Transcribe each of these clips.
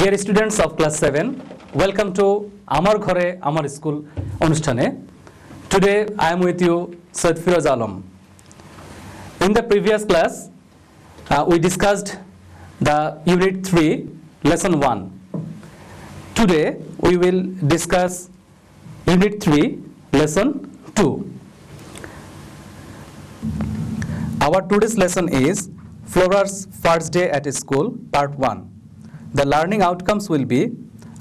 Dear students of class 7, welcome to Amar Ghore Amar School Onusthane. Today I am with you Said Firoz Alam. In the previous class we discussed the unit 3 lesson 1. Today we will discuss unit 3 lesson 2. Our today's lesson is Flora's first day at school part 1. The learning outcomes will be,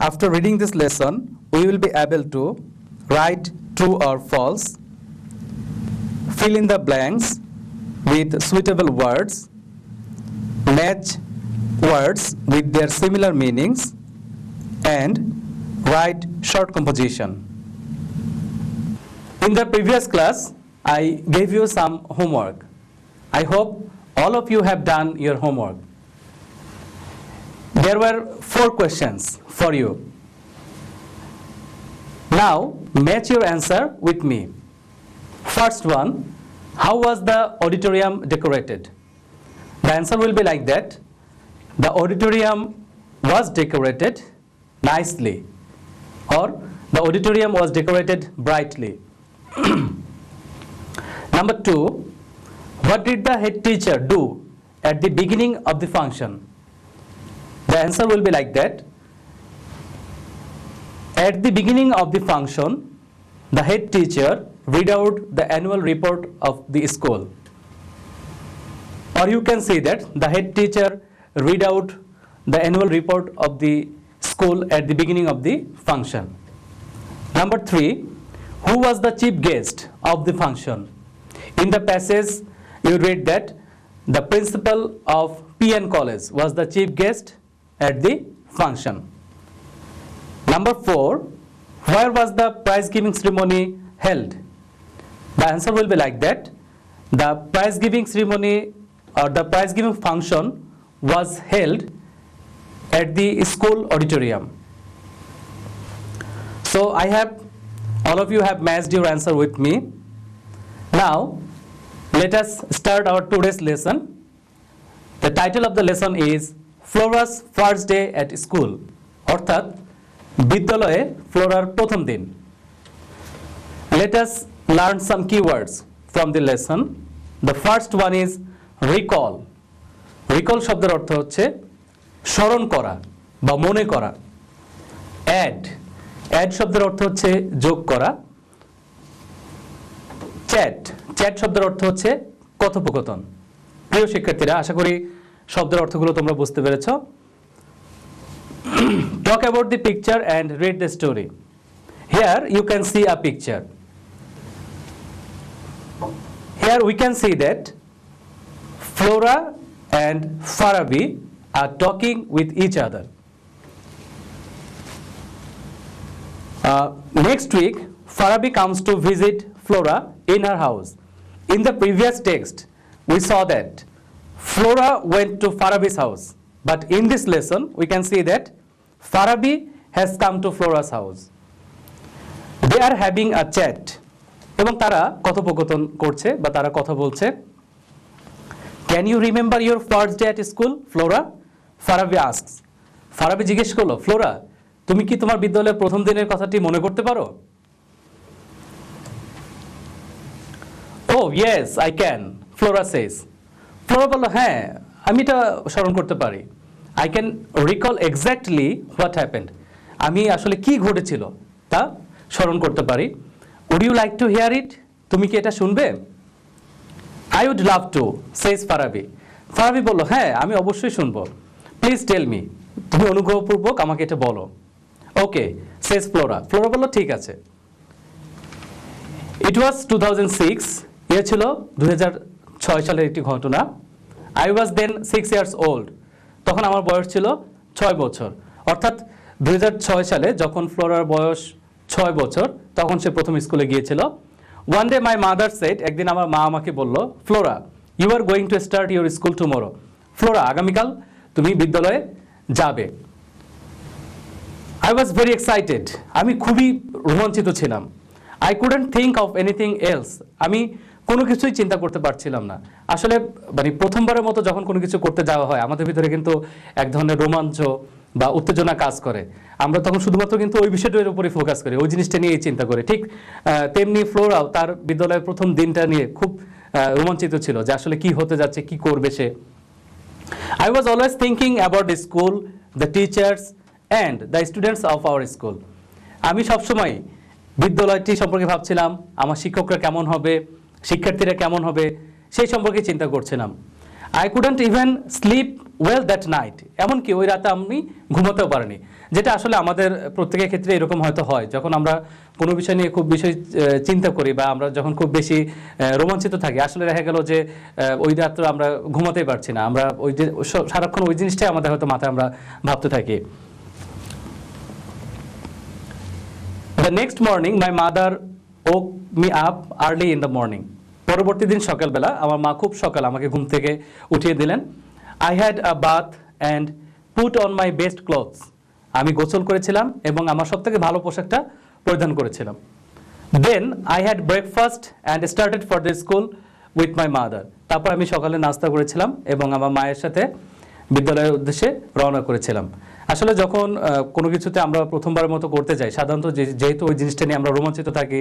after reading this lesson, we will be able to write true or false, fill in the blanks with suitable words, match words with their similar meanings, and write short composition. In the previous class, I gave you some homework. I hope all of you have done your homework. There were 4 questions for you. Now match your answer with me. First one, how was the auditorium decorated? The answer will be like that. The auditorium was decorated nicely, or the auditorium was decorated brightly. Number 2, what did the head teacher do at the beginning of the function? The answer will be like that. At the beginning of the function, the head teacher read out the annual report of the school. Or you can say that the head teacher read out the annual report of the school at the beginning of the function. Number 3, who was the chief guest of the function? In the passage, you read that the principal of PN College was the chief guest at the function. Number 4, where was the prize giving ceremony held? The answer will be like that. The prize giving ceremony or the prize giving function was held at the school auditorium. So all of you have matched your answer with me. Now let us start our today's lesson. The title of the lesson is Flora's first day at school, অর্থাৎ বিদ্যালয়ে ফ্লোরার প্রথম দিন. Let us learn some keywords from the lesson. The first one is recall. Recall শব্দের অর্থ হচ্ছে স্মরণ করা বা মনে করা. Add. Add শব্দের অর্থ হচ্ছে যোগ করা. Chat. Chat শব্দের অর্থ হচ্ছে কথোপকথন. প্রিয় শিক্ষার্থীরা, আশা করি শব্দের অর্থগুলো তোমরা বুঝতে পেরেছো. Talk about the picture and read the story. Here you can see a picture. Here we can see that Flora and Farabi are talking with each other. Next week, Farabi comes to visit Flora in her house. In the previous text, we saw that Flora went to Farabi's house, but in this lesson we can see that Farabi has come to Flora's house. They are having a chat. এবং তারা কথোপকথন করছে বা তারা কথা বলছে. Can you remember your first day at school, Flora? Farabi asks. Farabi জিজ্ঞেস করলো, ফ্লোরা, তুমি কি তোমার বিদ্যালয়ের প্রথম দিনের কথাটি মনে করতে পারো? Oh yes, I can, Flora says. Flora বলল, হ্যাঁ, আমি এটা স্মরণ করতে পারি. I can recall exactly what happened. আমি আসলে কি ঘটেছিল তা স্মরণ করতে পারি. Would you like to hear it? তুমি কি এটা শুনবে? I would love to, says Farabi. Farabi বলল, হ্যাঁ, আমি অবশ্যই শুনবো. Please tell me. তুমি অনুগ্রহপূর্বক আমাকে এটা বলো. Okay, says Flora. Flora বলল, ঠিক আছে. It was 2006. এ ছিল 2006 সালের একটি ঘটনা. I was then 6 years old. তখন আমার বয়স ছিল 6 বছর. অর্থাৎ 2006 সালে যখন ফ্লোরার বয়স 6 বছর, তখন সে প্রথম স্কুলে গিয়েছিল. One day my mother said, একদিন আমার মা আমাকে বলল, Flora, you are going to start your school tomorrow. Flora, আগামীকাল তুমি বিদ্যালয়ে যাবে. I was very excited. আমি খুবই রোমাঞ্চিত ছিলাম. I couldn't think of anything else. আমি কোনো কিছুই চিন্তা করতে পারছিলাম না. আসলে মানে প্রথমবারের মতো যখন কোনো কিছু করতে যাওয়া হয়, আমাদের ভিতরে কিন্তু এক ধরনের রোমাঞ্চ বা উত্তেজনা কাজ করে, আমরা তখন শুধুমাত্র কিন্তু ওই বিষয়টার উপরে ফোকাস করি, ওই জিনিসটা নিয়েই চিন্তা করি। ঠিক তেমনি ফ্লোরাও তার বিদ্যালয়ের প্রথম দিনটা নিয়ে খুব রোমাঞ্চিত ছিল যে আসলে কি হতে যাচ্ছে, কি করবে সে। I was always thinking about the school, the teachers and the students of our school. আমি সবসময় বিদ্যালয়টি সম্পর্কে ভাবছিলাম, আমার শিক্ষকরা কেমন হবে, শিক্ষার্থীরা কেমন হবে, সেই সম্পর্কে চিন্তা করছিলাম। I couldn't even sleep well that night. এমনকি ওই রাতে আমি ঘুমাতেও পারিনি, যেটা আসলে আমাদের প্রত্যেকের ক্ষেত্রে এরকম হয়তো হয়, যখন আমরা কোনো বিষয় নিয়ে খুব বেশি চিন্তা করি বা আমরা যখন খুব বেশি রোমাঞ্চিত থাকি, আসলে দেখা গেল যে ওই রাত্রে আমরা ঘুমাতেই পারছি না, আমরা ওই যে সারাক্ষণ ওই জিনিসটাই আমাদের হয়তো মাথায় আমরা ভাবতে থাকি। The next morning my mother woke me up early in the morning. পরবর্তী দিন সকালবেলা আমার মা খুব সকাল আমাকে ঘুম থেকে উঠিয়ে দিলেন। I had a bath and put on my best clothes. আমি গোসল করেছিলাম এবং আমার সবথেকে ভালো পোশাকটা পরিধান করেছিলাম। Then I had breakfast and started for the school with my mother. তারপর আমি সকালে নাস্তা করেছিলাম এবং আমার মায়ের সাথে বিদ্যালয়ের উদ্দেশ্যে রওনা করেছিলাম। আসলে যখন কোনো কিছুতে আমরা প্রথমবারের মতো করতে যাই, সাধারণত যেহেতু ওই জিনিসটা নিয়ে আমরা রোমাঞ্চিত থাকি,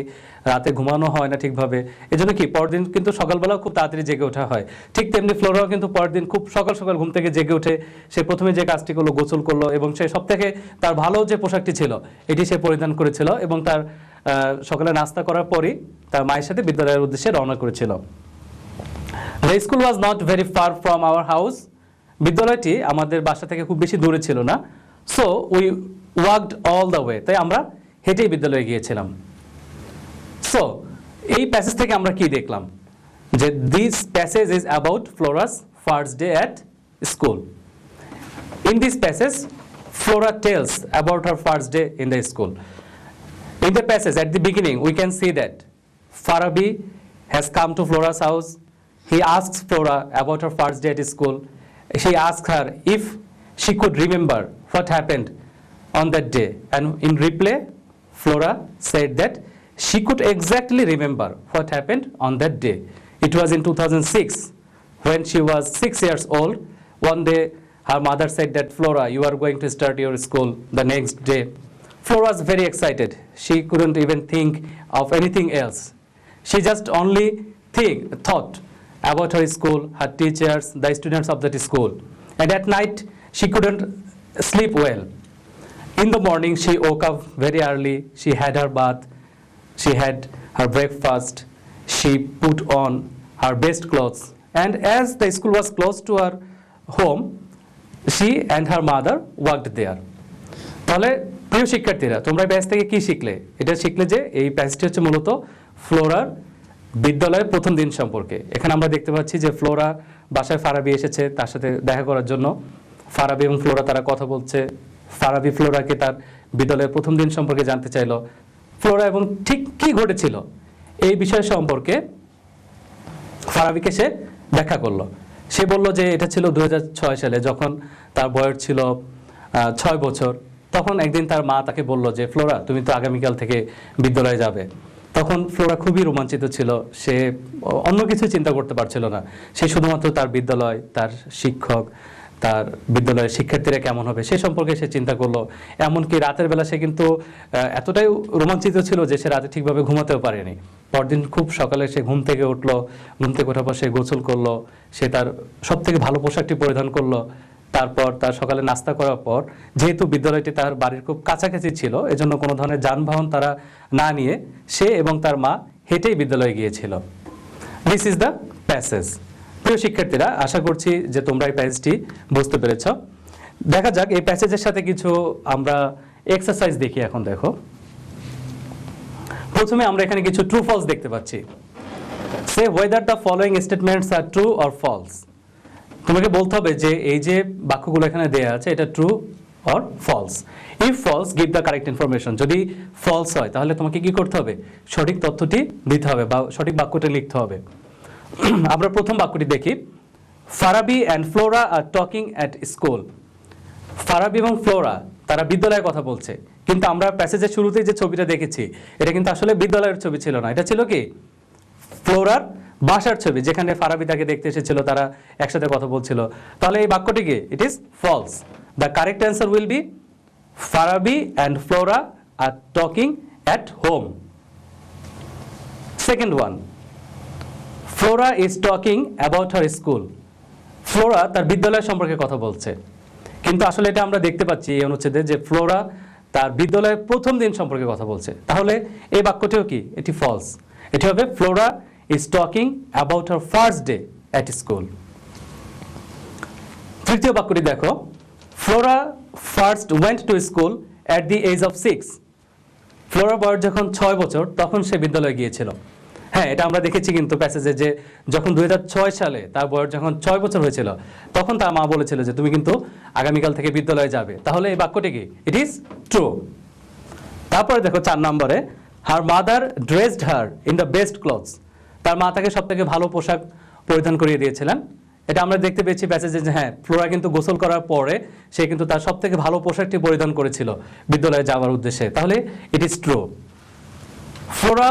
রাতে ঘুমানো হয় না ঠিকভাবে, এজন্য কি পরদিন কিন্তু সকালবেলাও খুব তাড়াতাড়ি জেগে ওঠা হয়। ঠিক তেমনি ফ্লোরাও কিন্তু পরদিন খুব সকাল সকাল ঘুম থেকে জেগে উঠে সে প্রথমে যে কাজটি করলো, গোসল করলো এবং সে সব থেকে তার ভালো যে পোশাকটি ছিল এটি সে পরিধান করেছিল এবং তার সকালে নাস্তা করার পরই তার মায়ের সাথে বিদ্যালয়ের উদ্দেশ্যে রওনা করেছিল। The school was not very far from our house. বিদ্যালয়টি আমাদের বাসা থেকে খুব বেশি দূরে ছিল না। So we walked all the way. তাই আমরা হেঁটেই বিদ্যালয়ে গিয়েছিলাম। So এই প্যাসেজ থেকে আমরা কি দেখলাম, যে this passage is about Flora's first day at school. In this passage, Flora tells about her first day in the school. In the passage at the beginning, we can see that Farabi has come to Flora's house. He asks Flora about her first day at school. She asks her if she could remember what happened on that day, and in reply Flora said that she could exactly remember what happened on that day. It was in 2006 when she was 6 years old. One day her mother said that, Flora, you are going to start your school the next day. Flora was very excited. She couldn't even think of anything else. She just only thought about her school, her teachers, the students of that school. And at night she couldn't sleep well. In the morning she woke up very early. She had her bath, she had her breakfast, she put on her best clothes, and as the school was close to her home, she and her mother walked there. তাহলে প্রিয় শিক্ষার্থীরা, তোমরা এই passage থেকে কি শিখলে? এটা শিখলে যে এই প্যাসেজটি হচ্ছে মূলত ফ্লোরার বিদ্যালয়ের প্রথম দিন সম্পর্কে। এখানে আমরা দেখতে পাচ্ছি যে ফ্লোরা বাসায় ফারাবি এসেছে তার সাথে দেখা করার জন্য। ফারাবি এবং ফ্লোরা তারা কথা বলছে। ফারাবি ফ্লোরাকে তার বিদ্যালয়ের প্রথম দিন সম্পর্কে জানতে চাইল। ফ্লোরা এবং ঠিক কি ঘটেছিল এই বিষয় সম্পর্কে ফারাবিকে সে ব্যাখ্যা করলো। সে বলল যে এটা ছিল 2006 সালে, যখন তার বয়স ছিল 6 বছর। তখন একদিন তার মা তাকে বলল যে, ফ্লোরা, তুমি তো আগামীকাল থেকে বিদ্যালয়ে যাবে। তখন ফ্লোরা খুবই রোমাঞ্চিত ছিল, সে অন্য কিছু চিন্তা করতে পারছিল না। সে শুধুমাত্র তার বিদ্যালয়, তার শিক্ষক, তার বিদ্যালয়ের শিক্ষার্থীরা কেমন হবে সে সম্পর্কে সে চিন্তা করলো। এমনকি রাতের বেলা সে কিন্তু এতটাই রোমাঞ্চিত ছিল যে সে রাতে ঠিকভাবে ঘুমাতেও পারেনি। পরদিন খুব সকালে সে ঘুম থেকে উঠলো, ঘুম থেকে ওঠার পর সে গোসল করলো, সে তার সবথেকে ভালো পোশাকটি পরিধান করলো। তারপর তার সকালে নাস্তা করার পর, যেহেতু বিদ্যালয়টি তার বাড়ির খুব কাছাকাছি ছিল, এজন্য কোনো ধরনের যানবাহন তারা না নিয়ে সে এবং তার মা হেঁটেই বিদ্যালয়ে গিয়েছিল। This is the passage. প্রিয় শিক্ষার্থীরা, আশা করছি যে তোমরা এই প্যাসেজটি বুঝতে পেরেছ। দেখা যাক এই প্যাসেজের সাথে কিছু আমরা এক্সারসাইজ দেখি। এখন দেখো, প্রথমে আমরা এখানে কিছু ট্রু ফলস দেখতে পাচ্ছি। Say whether the following statements are true or false. তোমাকে বলতে হবে যে এই যে বাক্যগুলো এখানে দেয়া আছে এটা true or false. If false, give the correct information. যদি ফলস হয় তাহলে তোমাকে কি করতে হবে? সঠিক তথ্যটি দিতে হবে বা সঠিক বাক্যটি লিখতে হবে। আমরা প্রথম বাক্যটি দেখি। Farabi and Flora R talking at school. Farabi এবং ফ্লোরা তারা বিদ্যালয়ের কথা বলছে, কিন্তু আমরা প্যাসেজের শুরুতেই যে ছবিটা দেখেছি এটা কিন্তু আসলে বিদ্যালয়ের ছবি ছিল না, এটা ছিল কি ফ্লোরার বাসার ছবি, যেখানে ফারাবি তাকে দেখতে এসেছিল, তারা একসাথে কথা বলছিল। তাহলে এই বাক্যটি কি? It is false. The correct answer will be Farabi and Flora are talking at home. Second one, Flora is talking about her school. Flora তার বিদ্যালয় সম্পর্কে কথা বলছে, কিন্তু আসলে এটা আমরা দেখতে পাচ্ছি এই অনুচ্ছেদে যে ফ্লোরা তার বিদ্যালয়ের প্রথম দিন সম্পর্কে কথা বলছে। তাহলে এই বাক্যটিও কি? এটি ফলস। এটি হবে Flora is talking about her first day at school. তৃতীয় বাক্যটি দেখো, Flora first went to school at the age of 6। Flora বয়স যখন 6 বছর তখন সে বিদ্যালয়ে গিয়েছিল। হ্যাঁ, এটা আমরা দেখেছি কিন্তু প্যাসেজে যে যখন 2006 সালে তার বয়স যখন 6 বছর হয়েছিল তখন তার মা বলেছিল যে তুমি কিন্তু আগামীকাল থেকে বিদ্যালয়ে যাবে। তাহলে এই বাক্যটি কি? It is true. তারপরে দেখো 4 নম্বরে, হার mother dressed her in the best clothes. তার মা তাকে সবথেকে ভালো পোশাক পরিধান করিয়ে দিয়েছিলেন। এটা আমরা দেখতে পেয়েছি প্যাসেজে যে হ্যাঁ, ফ্লোরা কিন্তু গোসল করার পরে সে কিন্তু তার সবথেকে ভালো পোশাকটি পরিধান করেছিল বিদ্যালয়ে যাওয়ার উদ্দেশ্যে। তাহলে it is true. Flora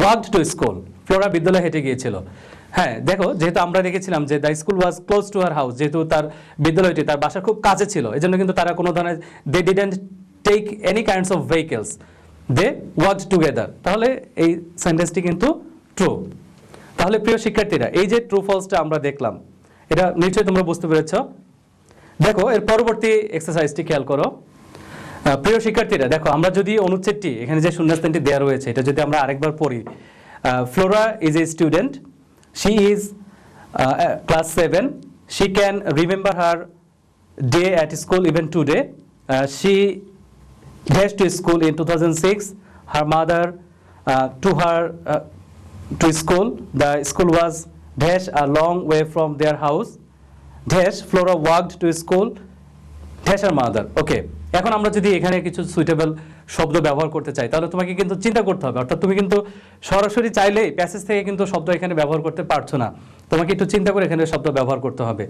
walked to school. Flora বিদ্যালয়ে হেঁটে গিয়েছিল। হ্যাঁ, দেখো যেহেতু আমরা দেখেছিলাম যে the school was close to her house, যেহেতু তার বিদ্যালয়টি তার বাসার খুব কাছে ছিল, এজন্য কিন্তু তারা কোনো ধরনের they didn't take any kinds of vehicles, they walked together. তাহলে এই সেন্টেন্সটি কিন্তু ট্রু। তাহলে প্রিয় শিক্ষার্থীরা, এই যে ট্রু ফলসটা আমরা দেখলাম এটা নিশ্চয়ই তোমরা বুঝতে পেরেছ। দেখো এর পরবর্তী এক্সারসাইজটি খেয়াল করো। প্রিয় শিক্ষার্থীরা দেখো, আমরা যদি অনুচ্ছেদটি এখানে যে শূন্যস্থানটি দেওয়া রয়েছে এটা যদি আমরা আরেকবার পড়ি, Flora is a student, she is class 7, she can remember her day at school even today, she dash two school in 2006, her mother to school, the school was dash a long way from their house, dash Flora walked to school, dash her mother. ওকে, এখন আমরা যদি এখানে কিছু suitable শব্দ ব্যবহার করতে চাই তাহলে তোমাকে কিন্তু চিন্তা করতে হবে। অর্থাৎ তুমি কিন্তু সরাসরি চাইলেই প্যাসেজ থেকে কিন্তু শব্দ এখানে ব্যবহার করতে পারছো না, তোমাকে একটু চিন্তা করে এখানে শব্দ ব্যবহার করতে হবে।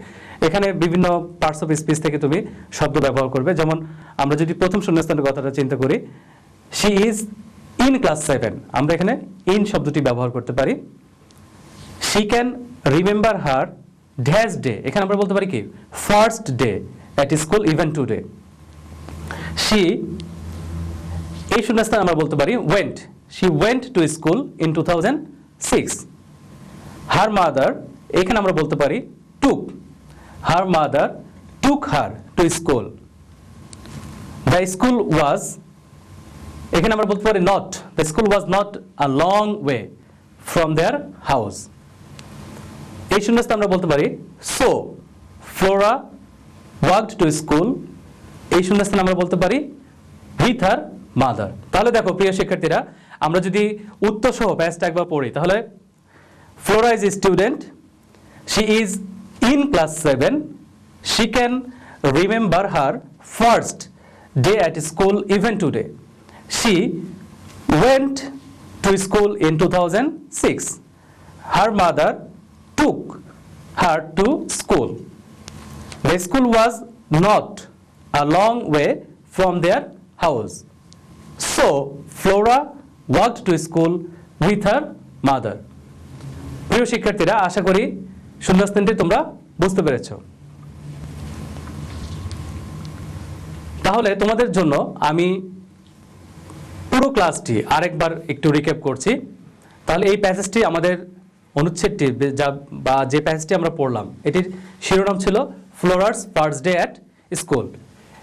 এখানে বিভিন্ন পার্টস অফ স্পিচ থেকে তুমি শব্দ ব্যবহার করবে। যেমন আমরা যদি প্রথম শূন্যস্থানের কথাটা চিন্তা করি, শি ইজ ইন ক্লাস 7, আমরা এখানে ইন শব্দটি ব্যবহার করতে পারি। She can remember her dash day, এখানে আমরা বলতে পারি কি? First day at school even today. She, এই শূন্যস্থান আমরা বলতে পারি went, she went to school in 2006। Her mother, এখানে আমরা বলতে পারি took, her mother took her to school. The school was, এখানে আমরা বলতে পারি not, the school was not a long way from their house. এই শূন্যস্থান আমরা বলতে পারি so Flora walked to school, এই শূন্যস্থান আমরা বলতে পারি উইথ হার মাদার। তাহলে দেখো প্রিয় শিক্ষার্থীরা, আমরা যদি উত্তর সহ প্যাসটা একবার পড়ি তাহলে Flora is a student, she is in class 7, she can remember her first day at school even today, she went to school in 2006, her mother took her to school, the school was not a long way from their house, so Flora walked to school with her mother. প্রিয় শিক্ষার্থীরা, আশা করি শূন্যস্থানটি তোমরা বুঝতে পেরেছো। তাহলে তোমাদের জন্য আমি পুরো ক্লাসটি আরেকবার একটু রিক্যাপ করছি। তাহলে এই প্যাসেজটি আমাদের অনুচ্ছেদটি বা যে প্যাসেজটি আমরা পড়লাম এটির শিরোনাম ছিল Flora's first day at school.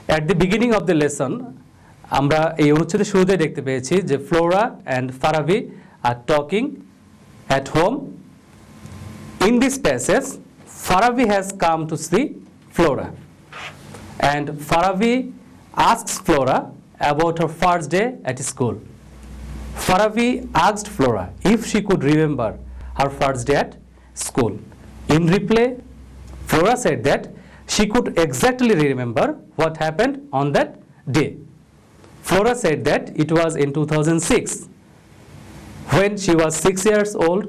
At the beginning of the lesson আমরা এই অনুচ্ছেদের শুরুতে দেখতে পেয়েছি যে Flora and Farabi are talking at home. In this passage Farabi has come to see Flora and Farabi asks Flora about her first day at school. Farabi asked Flora if she could remember her first day at school. In reply, Flora said that she could exactly remember what happened on that day. Flora said that it was in 2006 when she was 6 years old,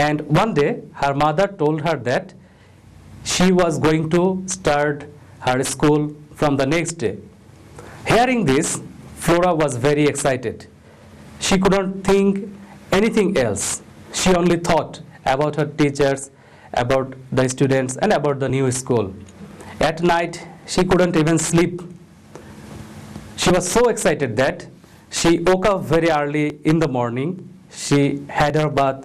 and one day her mother told her that she was going to start her school from the next day. Hearing this, Flora was very excited. She couldn't think anything else. She only thought about her teachers, about the students, and about the new school. At night, she couldn't even sleep. She was so excited that she woke up very early in the morning. She had her bath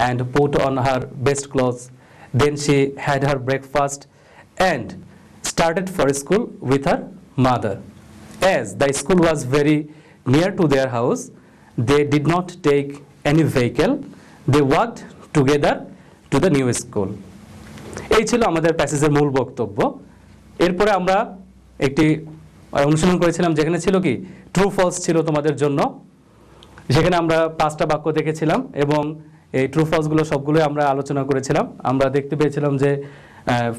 and put on her best clothes. Then she had her breakfast and started for school with her mother. As the school was very near to their house, they did not take any vehicle. They walked together to the new school. এই ছিল আমাদের প্যাসেজের মূল বক্তব্য। এরপরে আমরা একটি অনুশীলন করেছিলাম যেখানে ছিল কি ট্রু ফলস ছিল তোমাদের জন্য। সেখানে আমরা 5টা বাক্য দেখেছিলাম এবং এই ট্রু ফলসগুলো সবগুলোই আমরা আলোচনা করেছিলাম। আমরা দেখতে পেয়েছিলাম যে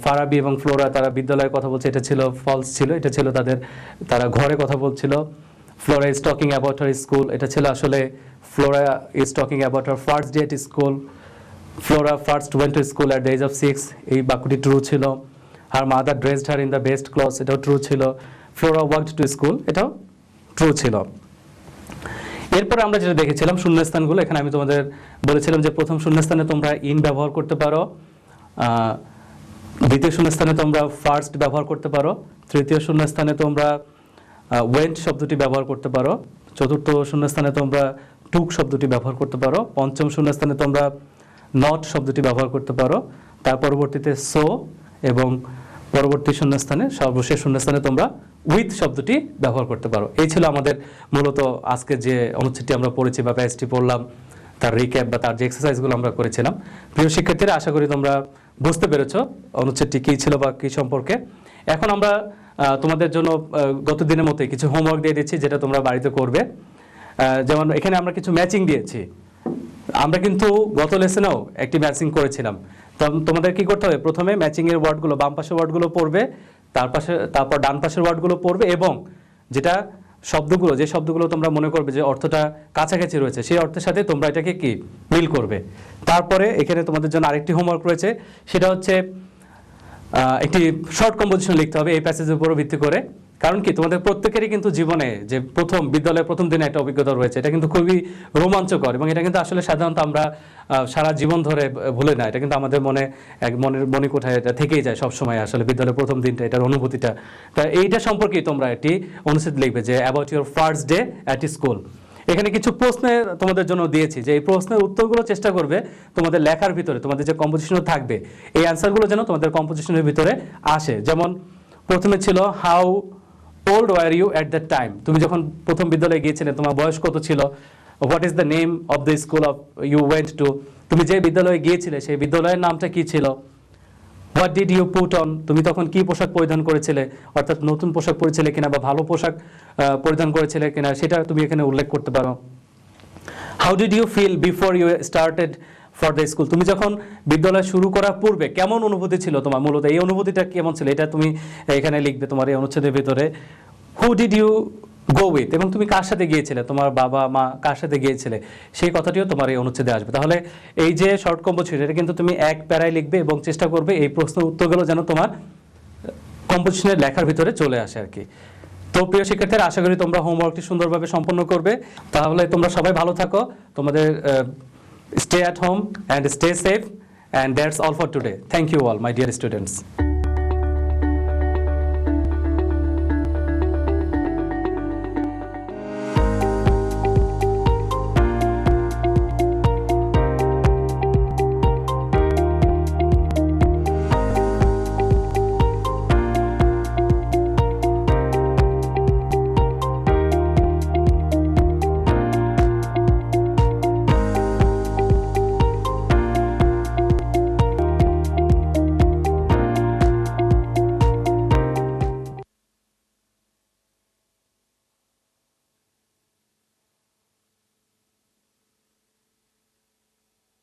ফারাবি এবং ফ্লোরা তারা বিদ্যালয়ে কথা বলছে, এটা ছিল ফলস ছিল, এটা ছিল তারা ঘরে কথা বলছিল। Flora is talking about her school, এটা ছিল আসলে Flora is talking about her first day at school. Flora first went to school at the age of 6, এই বাক্যটি ট্রু ছিল। Her mother dressed her in the best clothes, এটাও true ছিল। Flora walked to school, এটাও true ছিল। এরপরে আমরা যেটা দেখেছিলাম শূন্যস্থানগুলো, এখানে আমি তোমাদের বলেছিলাম যে প্রথম শূন্যস্থানে তোমরা ইন ব্যবহার করতে পারো, দ্বিতীয় শূন্যস্থানে তোমরা ফার্স্ট ব্যবহার করতে পারো, তৃতীয় শূন্যস্থানে তোমরা ওয়েন্ট শব্দটি ব্যবহার করতে পারো, চতুর্থ শূন্যস্থানে তোমরা টুক শব্দটি ব্যবহার করতে পারো, পঞ্চম শূন্যস্থানে তোমরা নট শব্দটি ব্যবহার করতে পারো, তার পরবর্তীতে সো এবং পরবর্তী শূন্যস্থানে সর্বশেষ শূন্যস্থানে তোমরা উইথ শব্দটি ব্যবহার করতে পারো। এই ছিল আমাদের মূলত আজকে যে অনুচ্ছেদটি আমরা পড়েছি বা প্যাসেজটি পড়লাম তার রিক্যাপ বা তার যে এক্সারসাইজগুলো আমরা করেছিলাম। প্রিয় শিক্ষার্থীরা, আশা করি তোমরা বুঝতে পেরেছো অনুচ্ছেদটি কী ছিল বা কী সম্পর্কে। এখন আমরা তোমাদের জন্য গত দিনের মতোই কিছু হোমওয়ার্ক দিয়ে দিচ্ছি যেটা তোমরা বাড়িতে করবে। যেমন এখানে আমরা কিছু ম্যাচিং দিয়েছি। আমরা কিন্তু গত লেসনেও একটি ম্যাচিং করেছিলাম। তোমাদের কি করতে হবে, প্রথমে ম্যাচিংয়ের ওয়ার্ডগুলো বাম পাশের ওয়ার্ডগুলো পড়বে, তারপর ডান পাশের ওয়ার্ডগুলো পড়বে এবং যে শব্দগুলো তোমরা মনে করবে যে অর্থটা কাছাকাছি রয়েছে সেই অর্থের সাথে তোমরা এটাকে কি মিল করবে। তারপরে এখানে তোমাদের জন্য আরেকটি হোমওয়ার্ক রয়েছে, সেটা হচ্ছে একটি শর্ট কম্পোজিশন লিখতে হবে এই প্যাসেজের উপর ভিত্তি করে। কারণ কি তোমাদের প্রত্যেকেরই কিন্তু জীবনে যে বিদ্যালয়ের প্রথম দিনে একটা অভিজ্ঞতা রয়েছে, এটা কিন্তু খুবই রোমাঞ্চকর এবং এটা কিন্তু আসলে সাধারণত আমরা সারা জীবন ধরে ভুলে না। এটা কিন্তু আমাদের মনে কোঠায় এটা থেকেই যায় সবসময়, আসলে বিদ্যালয়ের প্রথম দিনটা, এটার অনুভূতিটা। তা এইটা সম্পর্কেই তোমরা একটি অনুচ্ছেদ লিখবে যে about your first day at school. এখানে কিছু প্রশ্নের তোমাদের জন্য দিয়েছি, যে এই প্রশ্নের উত্তরগুলো চেষ্টা করবে তোমাদের লেখার ভিতরে, তোমাদের যে কম্পোজিশনও থাকবে এই অ্যান্সারগুলো যেন তোমাদের কম্পোজিশনের ভিতরে আসে। যেমন প্রথমে ছিল how old were you at that time, তুমি যখন প্রথম বিদ্যালয়ে গিয়েছিলে তোমার বয়স কত ছিল। What is the name of the school of you went to, তুমি যে বিদ্যালয়ে গিয়েছিলে সেই বিদ্যালয়ের নামটা কি ছিল। What did you put on, তুমি তখন কি পোশাক পরিধান করেছিলে, অর্থাৎ নতুন পোশাক পরেছিলে কিনা বা ভালো পোশাক পরিধান করেছিলে কিনা সেটা তুমি এখানে উল্লেখ করতে পারো। How did you feel before you started for the school, তুমি যখন বিদ্যালয় শুরু করার পূর্বে কেমন অনুভূতি ছিল তোমার, মূলত এই অনুভূতিটা কেমন ছিল এটা তুমি এখানে লিখবে তোমার এই অনুচ্ছেদের ভিতরে। Who did you go with, এবং তুমি কার সাথে গিয়েছিলে, তোমার বাবা মা কার সাথে গিয়েছিলে সেই কথাটিও তোমার এই অনুচ্ছেদে আসবে। তাহলে এই যে শর্ট কম্পোজিশন এটা কিন্তু তুমি এক প্যারায় লিখবে এবং চেষ্টা করবে এই প্রশ্নের উত্তরগুলো যেন তোমার কম্পোজিশনের লেখার ভিতরে চলে আসে আর কি। তো প্রিয় শিক্ষার্থীরা, আশা করি তোমরা হোমওয়ার্কটি সুন্দরভাবে সম্পন্ন করবে। তাহলে তোমরা সবাই ভালো থাকো, তোমাদের stay at home and stay safe, and that's all for today. Thank you all, my dear students.